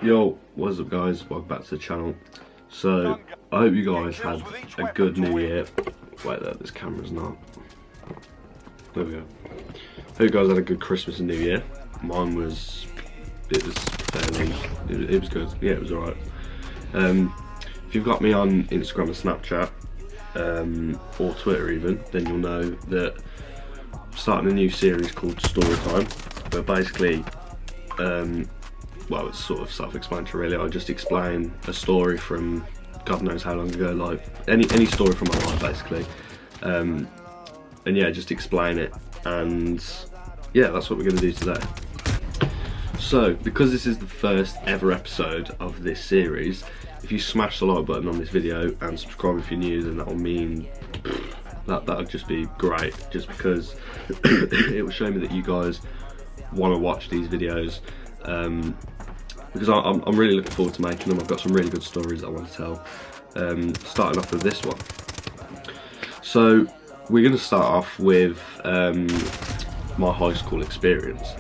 Yo, what's up guys, welcome back to the channel. So, I hope you guys had a good new year. Wait there, this camera's not. There we go. Hope you guys had a good Christmas and New Year. Mine was, it was good. Yeah, it was alright. If you've got me on Instagram and Snapchat, or Twitter even, then you'll know that I'm starting a new series called Story Time, where basically, well, it's sort of self-explanatory really. I just explain a story from God knows how long ago, like any story from my life basically, and yeah, just explain it. And yeah, that's what we're going to do today. So because this is the first ever episode of this series, if you smash the like button on this video and subscribe if you're new, then that'll mean that'll just be great, just because it will show me that you guys want to watch these videos. Because I'm really looking forward to making them. I've got some really good stories that I want to tell. Starting off with this one. So we're going to start off with my high school experience.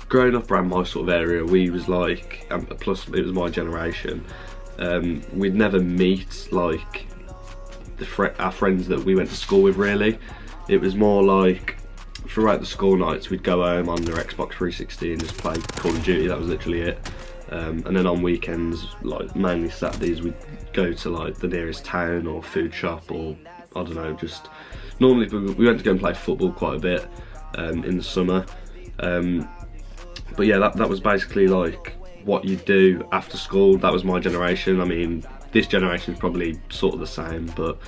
Growing up around my sort of area, we was like, plus it was my generation, we'd never meet like our friends that we went to school with really. It was more like, throughout the school nights we'd go home on their Xbox 360 and just play Call of Duty. That was literally it. And then on weekends, like mainly Saturdays, we'd go to like the nearest town or food shop, or I don't know, just normally we went to go and play football quite a bit in the summer. But yeah, that was basically like what you do after school. That was my generation. I mean, this generation is probably sort of the same, but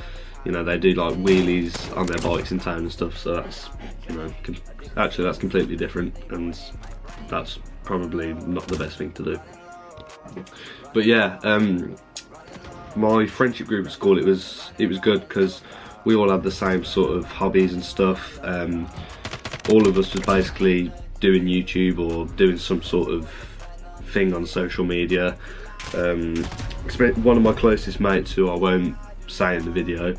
you know, they do like wheelies on their bikes in town and stuff, so that's, you know, actually that's completely different, and that's probably not the best thing to do. But yeah, my friendship group at school, it was good because we all had the same sort of hobbies and stuff. All of us was basically doing YouTube or doing some sort of thing on social media. One of my closest mates, who I won't say in the video,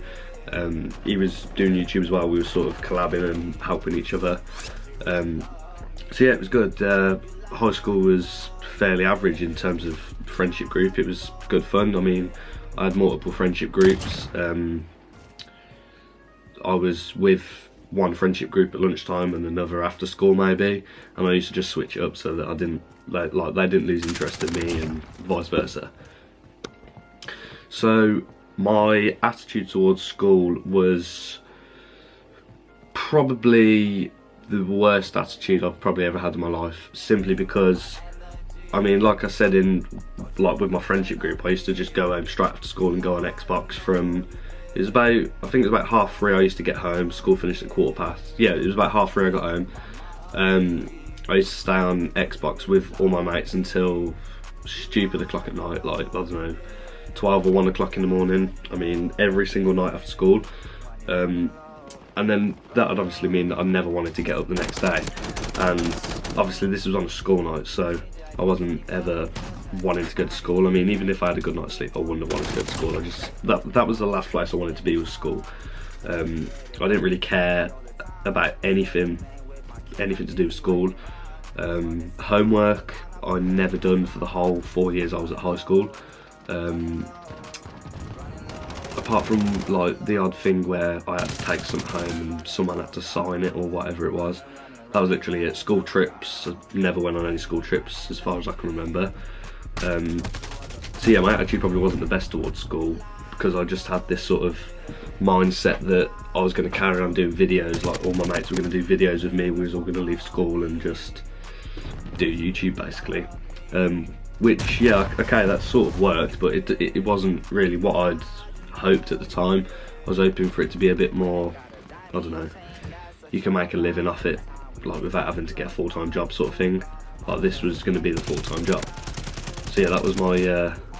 he was doing YouTube as well. We were sort of collabing and helping each other. So yeah, it was good. High school was fairly average in terms of friendship group. It was good fun. I mean, I had multiple friendship groups. I was with one friendship group at lunchtime and another after school maybe, and I used to just switch it up so that I didn't like they didn't lose interest in me and vice versa. So my attitude towards school was probably the worst attitude I've probably ever had in my life, simply because, I mean, like I said, with my friendship group, I used to just go home straight after school and go on Xbox from, I think it was about 3:30 I used to get home. School finished at 3:15. Yeah, it was about 3:30 I got home. I used to stay on Xbox with all my mates until stupid o'clock at night, like, I don't know, 12 or 1 o'clock in the morning. I mean, every single night after school. And then that would obviously mean that I never wanted to get up the next day. And obviously this was on a school night, so I wasn't ever wanting to go to school. I mean, even if I had a good night's sleep, I wouldn't have wanted to go to school. That was the last place I wanted to be, was school. I didn't really care about anything to do with school. Homework I never done for the whole 4 years I was at high school. Apart from like the odd thing where I had to take something home and someone had to sign it or whatever it was. That was literally it. School trips, I never went on any school trips as far as I can remember. So yeah, my attitude probably wasn't the best towards school, because I just had this sort of mindset that I was going to carry on doing videos, like all my mates were going to do videos with me. We was all going to leave school and just do YouTube basically. Which, yeah, okay, that sort of worked, but it wasn't really what I'd hoped at the time. I was hoping for it to be a bit more, I don't know, you can make a living off it, like without having to get a full-time job sort of thing. Like this was going to be the full-time job. So yeah, that was my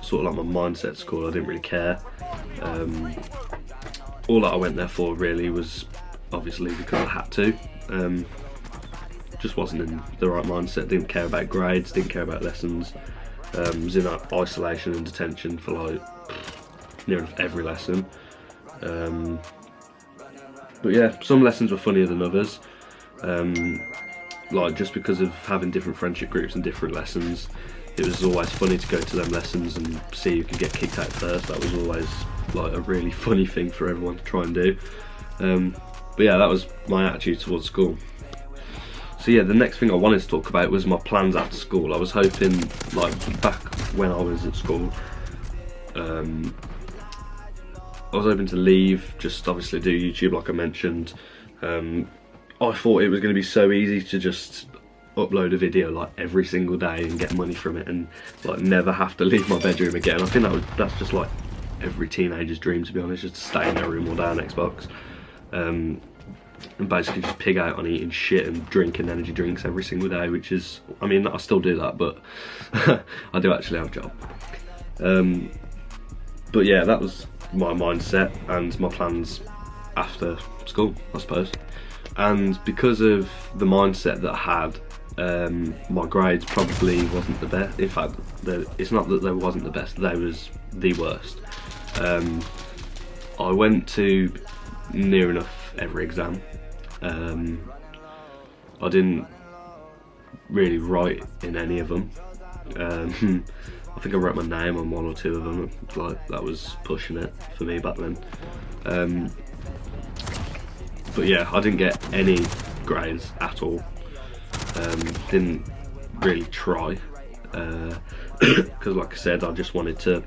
sort of like my mindset at school. I didn't really care. All that I went there for really was obviously because I had to. Just wasn't in the right mindset. Didn't care about grades, didn't care about lessons. Was in like isolation and detention for like near enough every lesson. But yeah, some lessons were funnier than others. like just because of having different friendship groups and different lessons, it was always funny to go to them lessons and see who could get kicked out first. That was always like a really funny thing for everyone to try and do. But yeah, that was my attitude towards school. So yeah, the next thing I wanted to talk about was my plans after school. I was hoping, like back when I was at school, I was hoping to leave, just obviously do YouTube like I mentioned. I thought it was going to be so easy to just upload a video like every single day and get money from it and like never have to leave my bedroom again. I think that's just like every teenager's dream, to be honest, just to stay in their room all day on Xbox. And basically just pig out on eating shit and drinking energy drinks every single day, which is, I mean, I still do that, but I do actually have a job. But yeah, that was my mindset and my plans after school, I suppose. And because of the mindset that I had, my grades probably wasn't the best. In fact, it's not that they wasn't the best, they was the worst. I went to near enough every exam. I didn't really write in any of them. I think I wrote my name on 1 or 2 of them, like that was pushing it for me back then. But yeah, I didn't get any grades at all. Didn't really try, because like I said, I just wanted to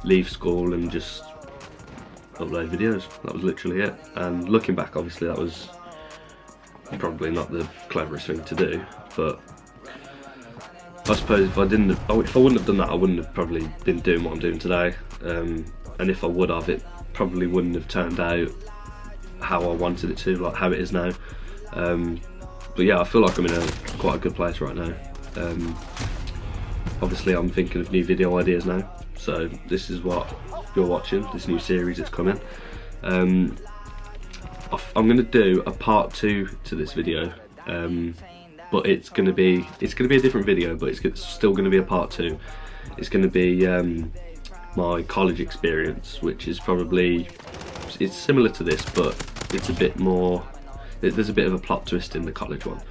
leave school and just upload videos. That was literally it. And looking back, obviously that was probably not the cleverest thing to do, but I suppose if I wouldn't have done that, I wouldn't have probably been doing what I'm doing today. And if I would have, it probably wouldn't have turned out how I wanted it to, like how it is now. But yeah, I feel like I'm in quite a good place right now. Obviously I'm thinking of new video ideas now, so this is what you're watching, this new series that's coming. I'm going to do a part 2 to this video, but it's going to be a different video, but it's still going to be a part 2. It's going to be my college experience, which is probably, it's similar to this, but it's a bit more, there's a bit of a plot twist in the college one.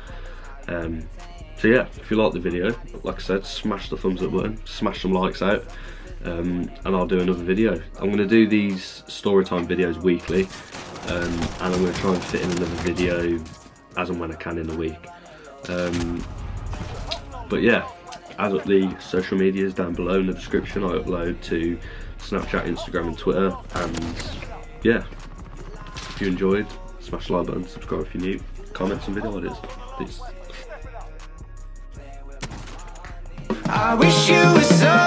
So yeah, if you like the video, like I said, smash the thumbs up button, smash some likes out, and I'll do another video. I'm going to do these storytime videos weekly, and I'm going to try and fit in another video as and when I can in the week. But yeah, add up the social medias down below in the description. I upload to Snapchat, Instagram and Twitter, and yeah, if you enjoyed, smash the like button, subscribe if you're new, comment some video ideas. Peace. I wish you were so